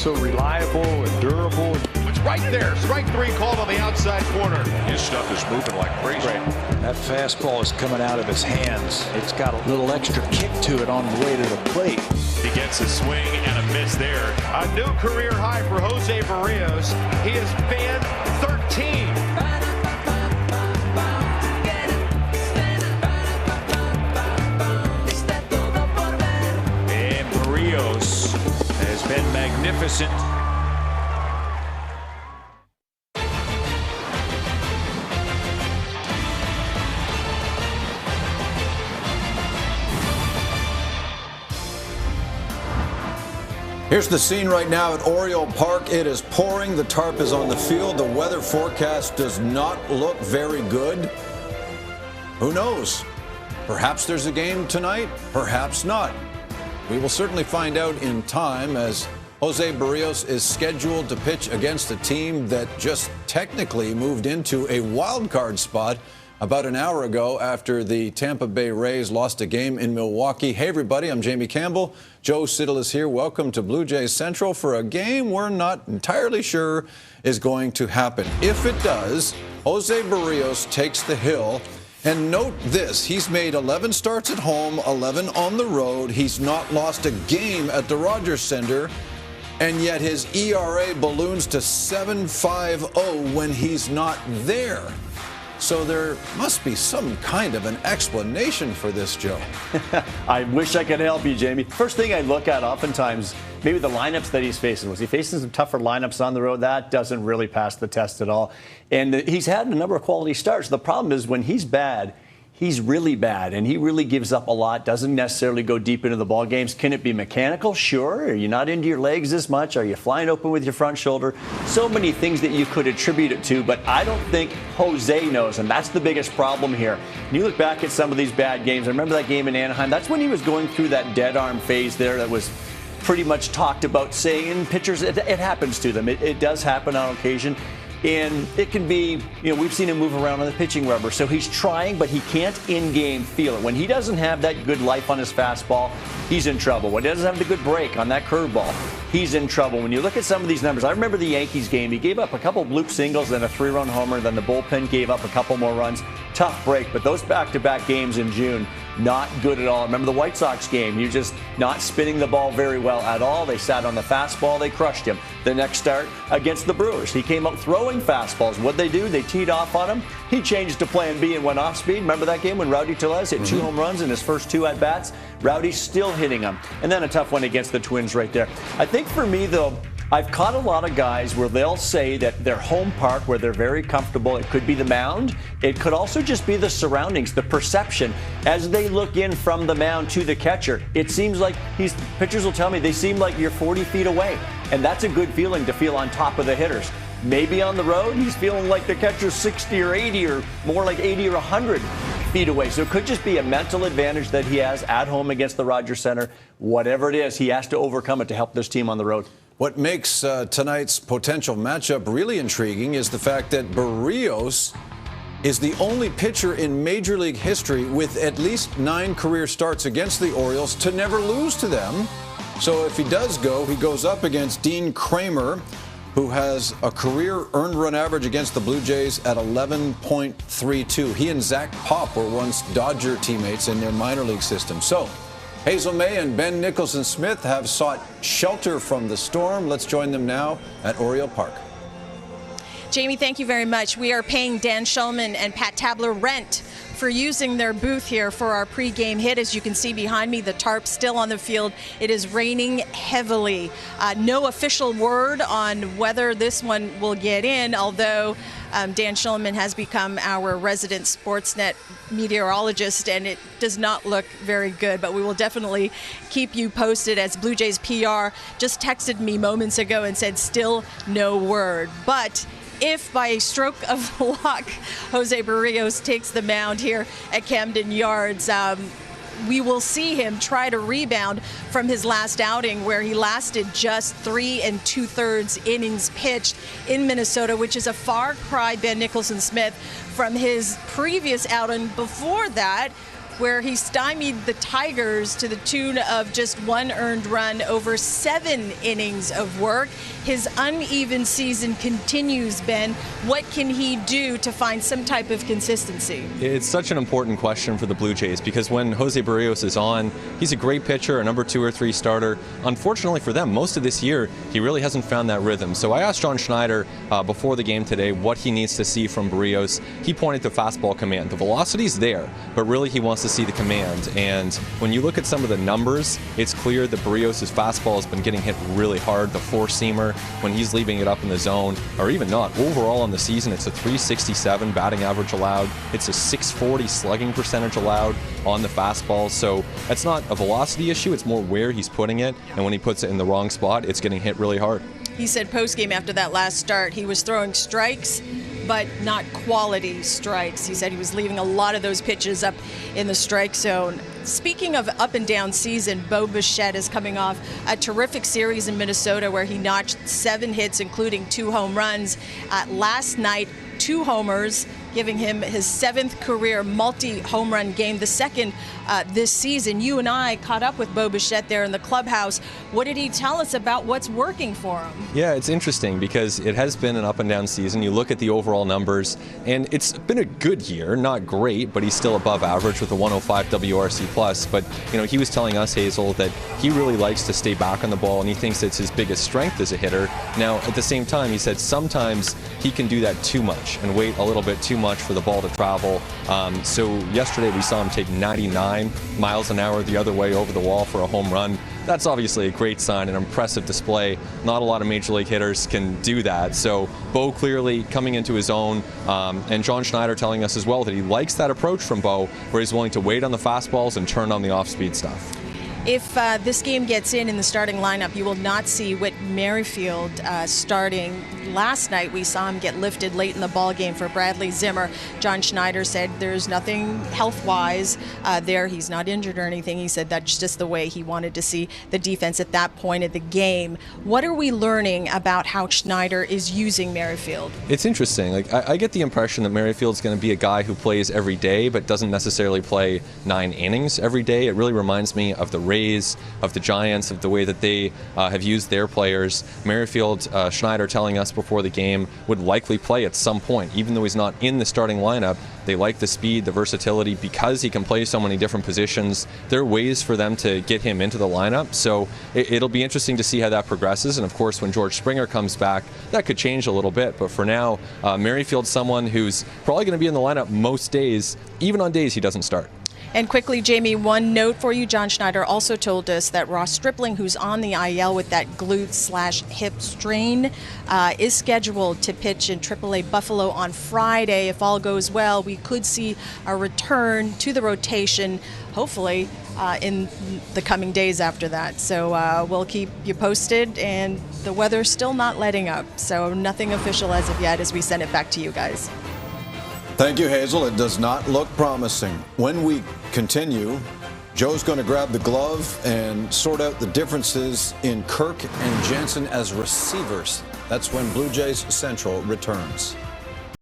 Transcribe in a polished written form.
so reliable and durable. It's right there. Strike three called on the outside corner. His stuff is moving like crazy. That fastball is coming out of his hands. It's got a little extra kick to it on the way to the plate. He gets a swing and a miss there. A new career high for Jose Berrios. He is fan 13. Berrios has been magnificent. Here's the scene right now at Oriole Park. It is pouring. The tarp is on the field. The weather forecast does not look very good. Who knows? Perhaps there's a game tonight, perhaps not. We will certainly find out in time, as Jose Berrios is scheduled to pitch against a team that just technically moved into a wild card spot about an hour ago after the Tampa Bay Rays lost a game in Milwaukee. Hey, everybody, I'm Jamie Campbell. Joe Siddle is here. Welcome to Blue Jays Central for a game we're not entirely sure is going to happen. If it does, Jose Berrios takes the hill. And note this, he's made 11 starts at home, 11 on the road. He's not lost a game at the Rogers Center, and yet his ERA balloons to 7.50 when he's not there. So there must be some kind of an explanation for this, Joe. I wish I could help you, Jamie. First thing I look at oftentimes, maybe the lineups that he's facing. Was he facing some tougher lineups on the road? That doesn't really pass the test at all. And he's had a number of quality starts. The problem is when he's bad, he's really bad, and he really gives up a lot, doesn't necessarily go deep into the ball games. Can it be mechanical? Sure. Are you not into your legs as much? Are you flying open with your front shoulder? So many things that you could attribute it to, but I don't think Jose knows, and that's the biggest problem here. When you look back at some of these bad games, I remember that game in Anaheim. That's when he was going through that dead arm phase there that was pretty much talked about, saying pitchers, it happens to them. It does happen on occasion. And it can be, we've seen him move around on the pitching rubber. So he's trying, but he can't in-game feel it. When he doesn't have that good life on his fastball, he's in trouble. When he doesn't have the good break on that curveball, he's in trouble. When you look at some of these numbers, I remember the Yankees game. He gave up a couple bloop singles and a 3-run homer. Then the bullpen gave up a couple more runs. Tough break. But those back-to-back games in June, not good at all. Remember the White Sox game? You're just not spinning the ball very well at all. They sat on the fastball. They crushed him. The next start against the Brewers, he came up throwing fastballs. What'd they do? They teed off on him. He changed to plan B and went off speed. Remember that game when Rowdy Tellez hit 2 home runs in his first 2 at-bats? Rowdy's still hitting them. And then a tough one against the Twins right there. I think for me, though, I've caught a lot of guys where they'll say that their home park, where they're very comfortable, it could be the mound. It could also just be the surroundings, the perception. As they look in from the mound to the catcher, it seems like pitchers will tell me they seem like you're 40 feet away. And that's a good feeling to feel on top of the hitters. Maybe on the road, he's feeling like the catcher's 60 or 80 or more like 80 or 100 feet away. So it could just be a mental advantage that he has at home against the Rogers Center. Whatever it is, he has to overcome it to help this team on the road. What makes tonight's potential matchup really intriguing is the fact that Berrios is the only pitcher in Major League history with at least 9 career starts against the Orioles to never lose to them. So if he does go, he goes up against Dean Kramer, who has a career earned run average against the Blue Jays at 11.32. He and Zach Pop were once Dodger teammates in their minor league system. So Hazel May and Ben Nicholson-Smith have sought shelter from the storm. Let's join them now at Oriole Park. Jamie, thank you very much. We are paying Dan Shulman and Pat Tabler rent for using their booth here for our pregame hit. As you can see behind me, the tarp still on the field. It is raining heavily. No official word on whether this one will get in, although Dan Shulman has become our resident Sportsnet meteorologist, and it does not look very good. But we will definitely keep you posted, as Blue Jays PR just texted me moments ago and said still no word. But if by a stroke of luck Jose Berrios takes the mound here at Camden Yards, we will see him try to rebound from his last outing, where he lasted just 3 2/3 innings pitched in Minnesota, which is a far cry, Ben Nicholson-Smith, from his previous outing before that, where he stymied the Tigers to the tune of just 1 earned run over 7 innings of work. His uneven season continues, Ben. What can he do to find some type of consistency? It's such an important question for the Blue Jays because when Jose Berrios is on, he's a great pitcher, a number 2 or 3 starter. Unfortunately for them, most of this year, he really hasn't found that rhythm. So I asked John Schneider before the game today what he needs to see from Berrios. He pointed to fastball command. The velocity's there, but really he wants to see the command. And when you look at some of the numbers, it's clear that Berrios' fastball has been getting hit really hard. The 4-seamer, when he's leaving it up in the zone, or even not. Overall on the season, it's a 367 batting average allowed. It's a 640 slugging percentage allowed on the fastball. So that's not a velocity issue. It's more where he's putting it. And when he puts it in the wrong spot, it's getting hit really hard. He said post-game after that last start, he was throwing strikes, but not quality strikes. He said he was leaving a lot of those pitches up in the strike zone. Speaking of up and down season, Bo Bichette is coming off a terrific series in Minnesota where he notched 7 hits, including 2 home runs. Last night, 2 homers, giving him his 7th career multi-home run game, the 2nd this season. You and I caught up with Bo Bichette there in the clubhouse. What did he tell us about what's working for him? Yeah, it's interesting because it has been an up and down season. You look at the overall numbers, and it's been a good year, not great, but he's still above average with a 105 WRC+. But, you know, he was telling us, Hazel, that he really likes to stay back on the ball, and he thinks it's his biggest strength as a hitter. Now, at the same time, he said sometimes he can do that too much and wait a little bit too much for the ball to travel. So yesterday we saw him take 99 miles an hour the other way over the wall for a home run. That's obviously a great sign, an impressive display. Not a lot of major league hitters can do that. So Bo clearly coming into his own, and John Schneider telling us as well that he likes that approach from Bo, where he's willing to wait on the fastballs and turn on the off-speed stuff. If this game gets in the starting lineup, you will not see Whit Merrifield starting. Last night we saw him get lifted late in the ball game for Bradley Zimmer. John Schneider said there's nothing health-wise there. He's not injured or anything. He said that's just the way he wanted to see the defense at that point of the game. What are we learning about how Schneider is using Merrifield? It's interesting. Like I get the impression that Merrifield's going to be a guy who plays every day but doesn't necessarily play 9 innings every day. It really reminds me of the Rays, of the Giants, of the way that they have used their players. Merrifield, Schneider telling us before the game, would likely play at some point. Even though he's not in the starting lineup, they like the speed, the versatility, because he can play so many different positions. There are ways for them to get him into the lineup, so it'll be interesting to see how that progresses. And of course, when George Springer comes back, that could change a little bit. But for now, Merrifield's someone who's probably going to be in the lineup most days, even on days he doesn't start. And quickly, Jamie, one note for you. John Schneider also told us that Ross Stripling, who's on the IL with that glute/hip strain, is scheduled to pitch in AAA Buffalo on Friday. If all goes well, we could see a return to the rotation, hopefully, in the coming days after that. So we'll keep you posted, and the weather's still not letting up. So nothing official as of yet as we send it back to you guys. Thank you, Hazel. It does not look promising. When we continue, Joe's going to grab the glove and sort out the differences in Kirk and Jansen as receivers. That's when Blue Jays Central returns.